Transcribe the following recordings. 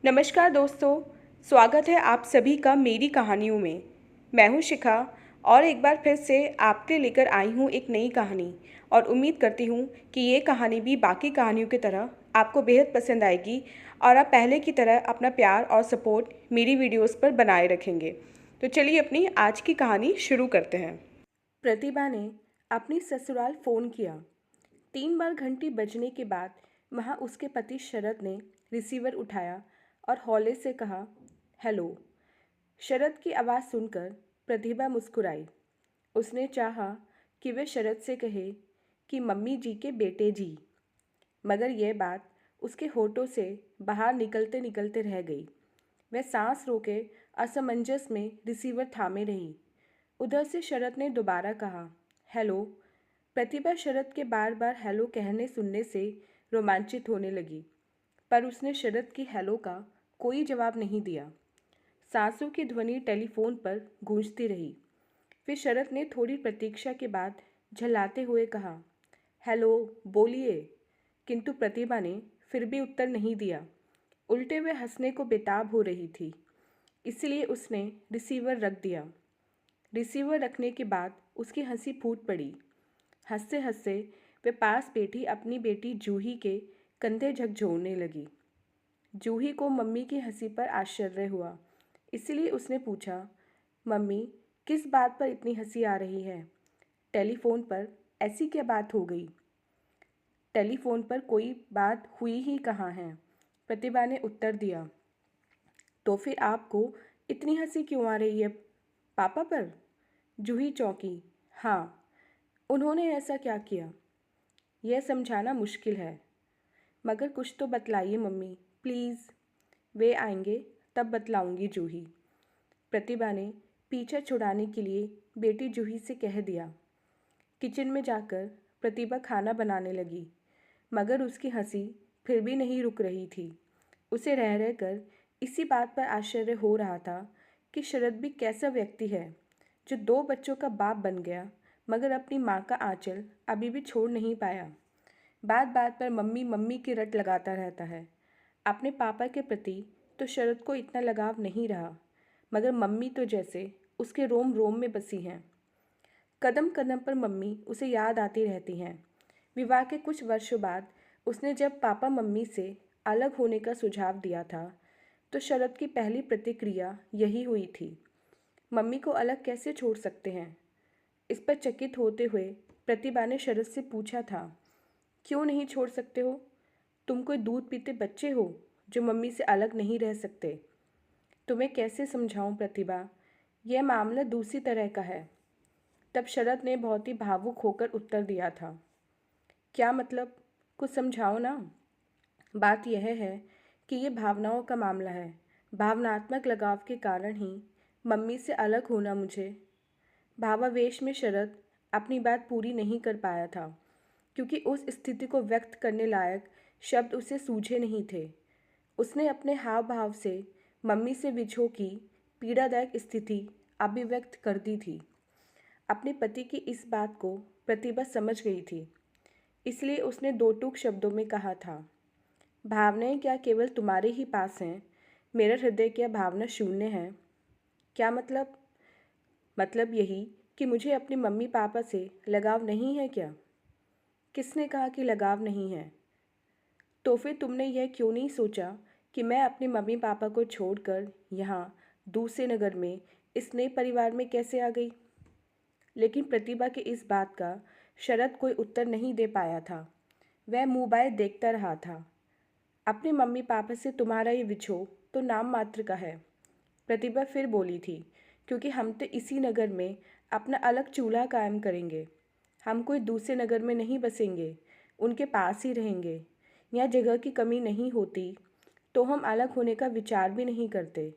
नमस्कार दोस्तों। स्वागत है आप सभी का मेरी कहानियों में। मैं हूं शिखा और एक बार फिर से आपके लेकर आई हूं एक नई कहानी। और उम्मीद करती हूं कि ये कहानी भी बाकी कहानियों की तरह आपको बेहद पसंद आएगी और आप पहले की तरह अपना प्यार और सपोर्ट मेरी वीडियोस पर बनाए रखेंगे। तो चलिए अपनी आज की कहानी शुरू करते हैं। प्रतिभा ने अपनी ससुराल फ़ोन किया। 3 बार घंटी बजने के बाद वहाँ उसके पति शरद ने रिसीवर उठाया और हौले से कहा, हेलो। शरद की आवाज़ सुनकर प्रतिभा मुस्कुराई। उसने चाहा कि वे शरद से कहे कि मम्मी जी के बेटे जी, मगर यह बात उसके होठों से बाहर निकलते निकलते रह गई। वह सांस रोके असमंजस में रिसीवर थामे रही। उधर से शरद ने दोबारा कहा, हेलो। प्रतिभा शरद के बार बार हेलो कहने सुनने से रोमांचित होने लगी, पर उसने शरद की हेलो का कोई जवाब नहीं दिया। सांसों की ध्वनि टेलीफोन पर गूंजती रही। फिर शरद ने थोड़ी प्रतीक्षा के बाद झल्लाते हुए कहा, हेलो, बोलिए। किंतु प्रतिभा ने फिर भी उत्तर नहीं दिया। उल्टे वे हंसने को बेताब हो रही थी, इसलिए उसने रिसीवर रख दिया। रिसीवर रखने के बाद उसकी हंसी फूट पड़ी। हंसते हंसते वे पास बैठी अपनी बेटी जूही के कंधे झकझोरने लगी। जूही को मम्मी की हंसी पर आश्चर्य हुआ, इसलिए उसने पूछा, मम्मी, किस बात पर इतनी हंसी आ रही है? टेलीफोन पर ऐसी क्या बात हो गई? टेलीफोन पर कोई बात हुई ही कहाँ है, प्रतिभा ने उत्तर दिया। तो फिर आपको इतनी हंसी क्यों आ रही है? पापा पर? जूही चौंकी। हाँ, उन्होंने ऐसा क्या किया? यह समझाना मुश्किल है, मगर कुछ तो बतलाइए मम्मी, प्लीज़। वे आएंगे तब बतलाऊंगी जूही। प्रतिभा ने पीछा छुड़ाने के लिए बेटी जूही से कह दिया। किचन में जाकर प्रतिभा खाना बनाने लगी, मगर उसकी हंसी फिर भी नहीं रुक रही थी। उसे रह रह कर इसी बात पर आश्चर्य हो रहा था कि शरद भी कैसा व्यक्ति है जो 2 बच्चों का बाप बन गया, मगर अपनी माँ का आंचल अभी भी छोड़ नहीं पाया। बात बात पर मम्मी मम्मी की रट लगाता रहता है। अपने पापा के प्रति तो शरद को इतना लगाव नहीं रहा, मगर मम्मी तो जैसे उसके रोम रोम में बसी हैं। कदम कदम पर मम्मी उसे याद आती रहती हैं। विवाह के कुछ वर्षों बाद उसने जब पापा मम्मी से अलग होने का सुझाव दिया था, तो शरद की पहली प्रतिक्रिया यही हुई थी, मम्मी को अलग कैसे छोड़ सकते हैं? इस पर चकित होते हुए प्रतिभा ने शरद से पूछा था, क्यों नहीं छोड़ सकते हो? तुम कोई दूध पीते बच्चे हो जो मम्मी से अलग नहीं रह सकते। तुम्हें कैसे समझाऊं प्रतिभा, यह मामला दूसरी तरह का है। तब शरद ने बहुत ही भावुक होकर उत्तर दिया था, क्या मतलब? कुछ समझाओ ना। बात यह है कि ये भावनाओं का मामला है। भावनात्मक लगाव के कारण ही मम्मी से अलग होना मुझे। भावावेश में शरद अपनी बात पूरी नहीं कर पाया था, क्योंकि उस स्थिति को व्यक्त करने लायक शब्द उसे सूझे नहीं थे। उसने अपने हाव भाव से मम्मी से विछोह की पीड़ादायक स्थिति अभिव्यक्त कर दी थी। अपने पति की इस बात को प्रतिभा समझ गई थी, इसलिए उसने 2 टूक शब्दों में कहा था, भावनाएं क्या केवल तुम्हारे ही पास हैं? मेरा हृदय क्या भावना शून्य है? क्या मतलब? मतलब यही कि मुझे अपने मम्मी पापा से लगाव नहीं है क्या? किसने कहा कि लगाव नहीं है? तो फिर तुमने यह क्यों नहीं सोचा कि मैं अपने मम्मी पापा को छोड़कर यहाँ दूसरे नगर में इस नए परिवार में कैसे आ गई? लेकिन प्रतिभा की इस बात का शरद कोई उत्तर नहीं दे पाया था। वह मोबाइल देखता रहा था। अपने मम्मी पापा से तुम्हारा ये विछोह तो नाम मात्र का है, प्रतिभा फिर बोली थी, क्योंकि हम तो इसी नगर में अपना अलग चूल्हा कायम करेंगे। हम कोई दूसरे नगर में नहीं बसेंगे, उनके पास ही रहेंगे। यहाँ जगह की कमी नहीं होती तो हम अलग होने का विचार भी नहीं करते,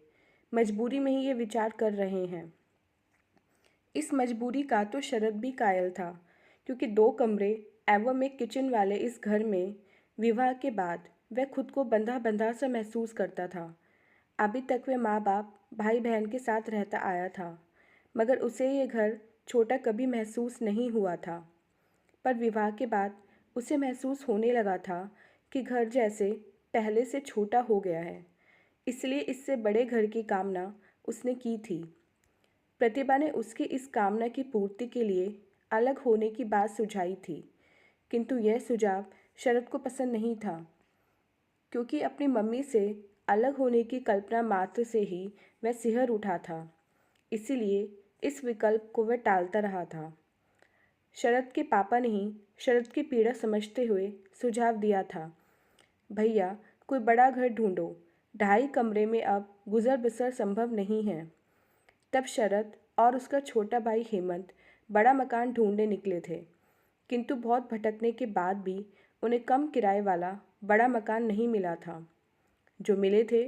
मजबूरी में ही ये विचार कर रहे हैं। इस मजबूरी का तो शरद भी कायल था, क्योंकि 2 कमरे एवं एक किचन वाले इस घर में विवाह के बाद वह खुद को बंधा बंधा सा महसूस करता था। अभी तक वह माँ बाप भाई बहन के साथ रहता आया था, मगर उसे ये घर छोटा कभी महसूस नहीं हुआ था। पर विवाह के बाद उसे महसूस होने लगा था कि घर जैसे पहले से छोटा हो गया है। इसलिए इससे बड़े घर की कामना उसने की थी। प्रतिभा ने उसकी इस कामना की पूर्ति के लिए अलग होने की बात सुझाई थी, किंतु यह सुझाव शरद को पसंद नहीं था, क्योंकि अपनी मम्मी से अलग होने की कल्पना मात्र से ही वह सिहर उठा था। इसीलिए इस विकल्प को वह टालता रहा था। शरद के पापा ने ही शरद की पीड़ा समझते हुए सुझाव दिया था, भैया कोई बड़ा घर ढूंढो, 2.5 कमरे में अब गुजर बसर संभव नहीं है। तब शरद और उसका छोटा भाई हेमंत बड़ा मकान ढूंढने निकले थे, किंतु बहुत भटकने के बाद भी उन्हें कम किराए वाला बड़ा मकान नहीं मिला था। जो मिले थे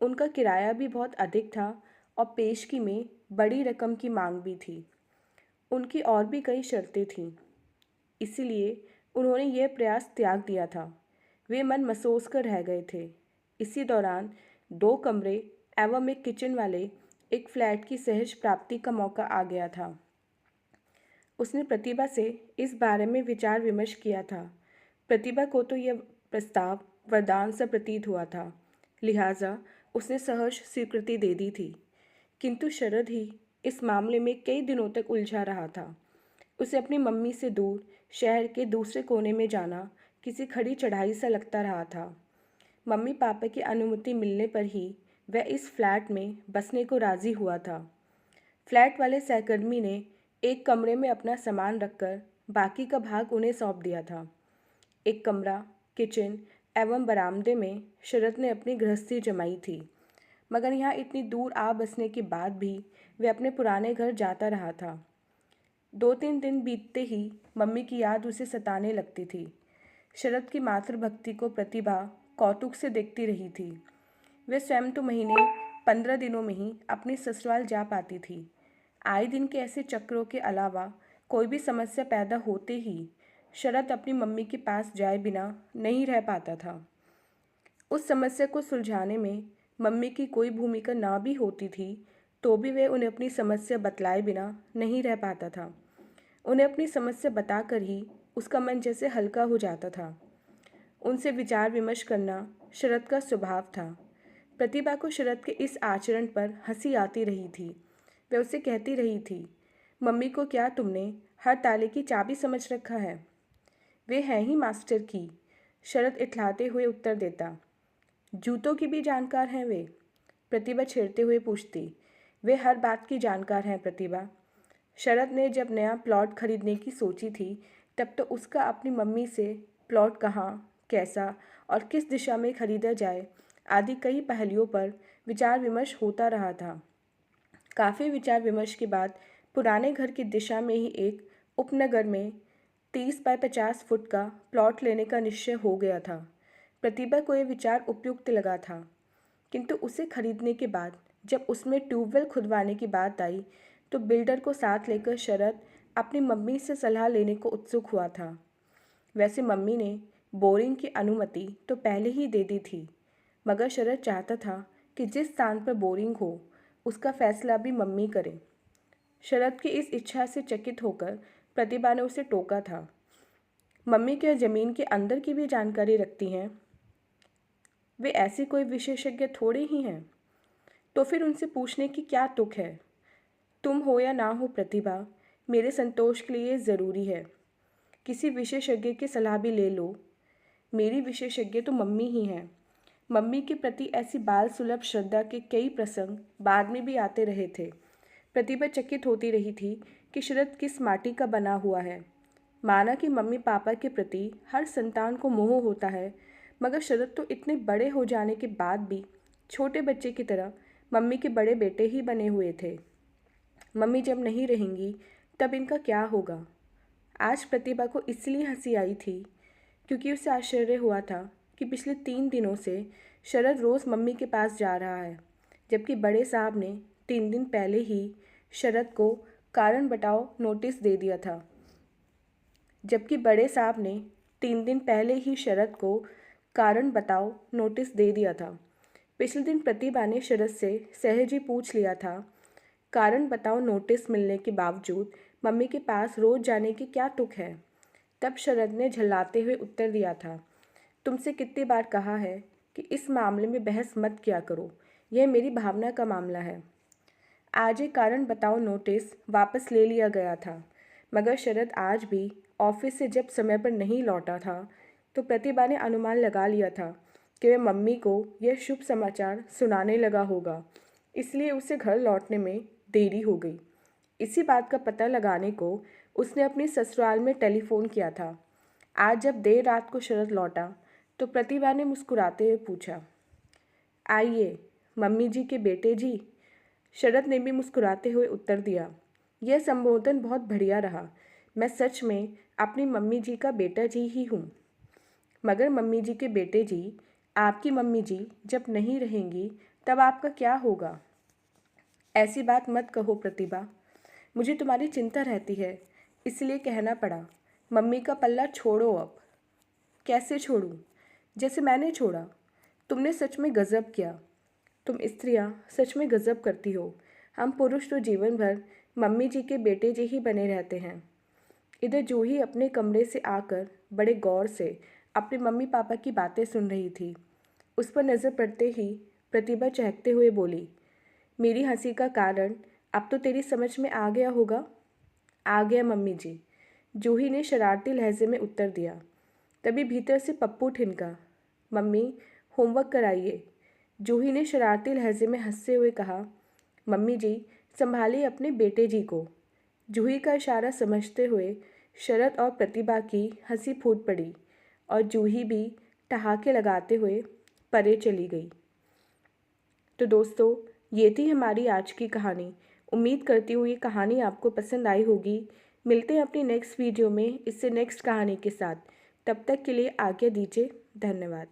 उनका किराया भी बहुत अधिक था और पेशगी में बड़ी रकम की मांग भी थी। उनकी और भी कई शर्तें थीं, इसीलिए उन्होंने यह प्रयास त्याग दिया था। वे मन मसोस कर रह गए थे। इसी दौरान 2 कमरे एवं एक किचन वाले एक फ्लैट की सहज प्राप्ति का मौका आ गया था। उसने प्रतिभा से इस बारे में विचार विमर्श किया था। प्रतिभा को तो यह प्रस्ताव वरदान सा प्रतीत हुआ था, लिहाजा उसने सहर्ष स्वीकृति दे दी थी। किंतु शरद ही इस मामले में कई दिनों तक उलझा रहा था। उसे अपनी मम्मी से दूर शहर के दूसरे कोने में जाना किसी खड़ी चढ़ाई सा लगता रहा था। मम्मी पापा की अनुमति मिलने पर ही वह इस फ्लैट में बसने को राज़ी हुआ था। फ्लैट वाले सहकर्मी ने एक कमरे में अपना सामान रखकर बाकी का भाग उन्हें सौंप दिया था। एक कमरा, किचन एवं बरामदे में शरद ने अपनी गृहस्थी जमाई थी, मगर यहाँ इतनी दूर आ बसने के बाद भी वह अपने पुराने घर जाता रहा था। 2-3 दिन बीतते ही मम्मी की याद उसे सताने लगती थी। शरद की मातृभक्ति को प्रतिभा कौतुक से देखती रही थी। वे स्वयं तो महीने 15 दिनों में ही अपनी ससुराल जा पाती थी। आए दिन के ऐसे चक्रों के अलावा कोई भी समस्या पैदा होते ही शरद अपनी मम्मी के पास जाए बिना नहीं रह पाता था। उस समस्या को सुलझाने में मम्मी की कोई भूमिका ना भी होती थी तो भी वे उन्हें अपनी समस्या बतलाए बिना नहीं रह पाता था। उन्हें अपनी समस्या बताकर ही उसका मन जैसे हल्का हो जाता था। उनसे विचार विमर्श करना शरद का स्वभाव था। प्रतिभा को शरद के इस आचरण पर हंसी आती रही थी। वह उससे कहती रही थी, मम्मी को क्या तुमने हर ताले की चाबी समझ रखा है? वे हैं ही मास्टर की। शरद इठलाते हुए उत्तर देता, जूतों की भी जानकार हैं वे? प्रतिभा छेड़ते हुए पूछती, वे हर बात की जानकार हैं प्रतिभा। शरद ने जब नया प्लॉट खरीदने की सोची थी तब तो उसका अपनी मम्मी से प्लॉट कहाँ, कैसा और किस दिशा में खरीदा जाए आदि कई पहलुओं पर विचार विमर्श होता रहा था। काफ़ी विचार विमर्श के बाद पुराने घर की दिशा में ही एक उपनगर में 30 बाय 50 फुट का प्लॉट लेने का निश्चय हो गया था। प्रतिभा को यह विचार उपयुक्त लगा था, किंतु उसे खरीदने के बाद जब उसमें ट्यूबवेल खुदवाने की बात आई तो बिल्डर को साथ लेकर शरद अपनी मम्मी से सलाह लेने को उत्सुक हुआ था। वैसे मम्मी ने बोरिंग की अनुमति तो पहले ही दे दी थी, मगर शरद चाहता था कि जिस स्थान पर बोरिंग हो उसका फैसला भी मम्मी करे। शरद की इस इच्छा से चकित होकर प्रतिभा ने उसे टोका था, मम्मी क्या ज़मीन के अंदर की भी जानकारी रखती हैं? वे ऐसी कोई विशेषज्ञ थोड़े ही हैं। तो फिर उनसे पूछने की क्या तुक है? तुम हो या ना हो प्रतिभा, मेरे संतोष के लिए ज़रूरी है। किसी विशेषज्ञ की सलाह भी ले लो। मेरी विशेषज्ञ तो मम्मी ही हैं। मम्मी के प्रति ऐसी बाल सुलभ श्रद्धा के कई प्रसंग बाद में भी आते रहे थे। प्रतिभा चकित होती रही थी कि शरद किस माटी का बना हुआ है। माना कि मम्मी पापा के प्रति हर संतान को मोह होता है, मगर शरद तो इतने बड़े हो जाने के बाद भी छोटे बच्चे की तरह मम्मी के बड़े बेटे ही बने हुए थे। मम्मी जब नहीं रहेंगी तब इनका क्या होगा? आज प्रतिभा को इसलिए हंसी आई थी क्योंकि उसे आश्चर्य हुआ था कि पिछले 3 दिनों से शरद रोज़ मम्मी के पास जा रहा है, जबकि बड़े साहब ने 3 दिन पहले ही शरद को कारण बताओ नोटिस दे दिया था। जबकि बड़े साहब ने 3 दिन पहले ही शरद को कारण बताओ नोटिस दे दिया था। पिछले दिन प्रतिभा ने शरद से सहज ही पूछ लिया था, कारण बताओ नोटिस मिलने के बावजूद मम्मी के पास रोज़ जाने की क्या तुक है? तब शरद ने झल्लाते हुए उत्तर दिया था, तुमसे कितनी बार कहा है कि इस मामले में बहस मत किया करो, यह मेरी भावना का मामला है। आज एक कारण बताओ नोटिस वापस ले लिया गया था, मगर शरद आज भी ऑफिस से जब समय पर नहीं लौटा था तो प्रतिभा ने अनुमान लगा लिया था कि वह मम्मी को यह शुभ समाचार सुनाने लगा होगा, इसलिए उसे घर लौटने में देरी हो गई। इसी बात का पता लगाने को उसने अपनी ससुराल में टेलीफोन किया था। आज जब देर रात को शरद लौटा तो प्रतिभा ने मुस्कुराते हुए पूछा, आइए मम्मी जी के बेटे जी। शरद ने भी मुस्कुराते हुए उत्तर दिया, यह संबोधन बहुत बढ़िया रहा। मैं सच में अपनी मम्मी जी का बेटा जी ही हूँ। मगर मम्मी जी के बेटे जी, आपकी मम्मी जी जब नहीं रहेंगी तब आपका क्या होगा? ऐसी बात मत कहो प्रतिभा, मुझे तुम्हारी चिंता रहती है, इसलिए कहना पड़ा। मम्मी का पल्ला छोड़ो अब। कैसे छोड़ूं? जैसे मैंने छोड़ा। तुमने सच में गजब किया। तुम स्त्रियां सच में गजब करती हो। हम पुरुष तो जीवन भर मम्मी जी के बेटे जी ही बने रहते हैं। इधर जूही अपने कमरे से आकर बड़े गौर से अपने मम्मी पापा की बातें सुन रही थी। उस पर नज़र पड़ते ही प्रतिभा चहकते हुए बोली, मेरी हंसी का कारण अब तो तेरी समझ में आ गया होगा। आ गया मम्मी जी, जूही ने शरारती लहजे में उत्तर दिया। तभी भीतर से पप्पू ठिनका, मम्मी होमवर्क कराइए। जूही ने शरारती लहजे में हंसते हुए कहा, मम्मी जी संभालिए अपने बेटे जी को। जूही का इशारा समझते हुए शरद और प्रतिभा की हंसी फूट पड़ी और जूही भी ठहाके लगाते हुए परे चली गई। तो दोस्तों, ये थी हमारी आज की कहानी। उम्मीद करती हूँ ये कहानी आपको पसंद आई होगी। मिलते हैं अपनी नेक्स्ट वीडियो में इससे नेक्स्ट कहानी के साथ। तब तक के लिए आज्ञा दीजिए। धन्यवाद।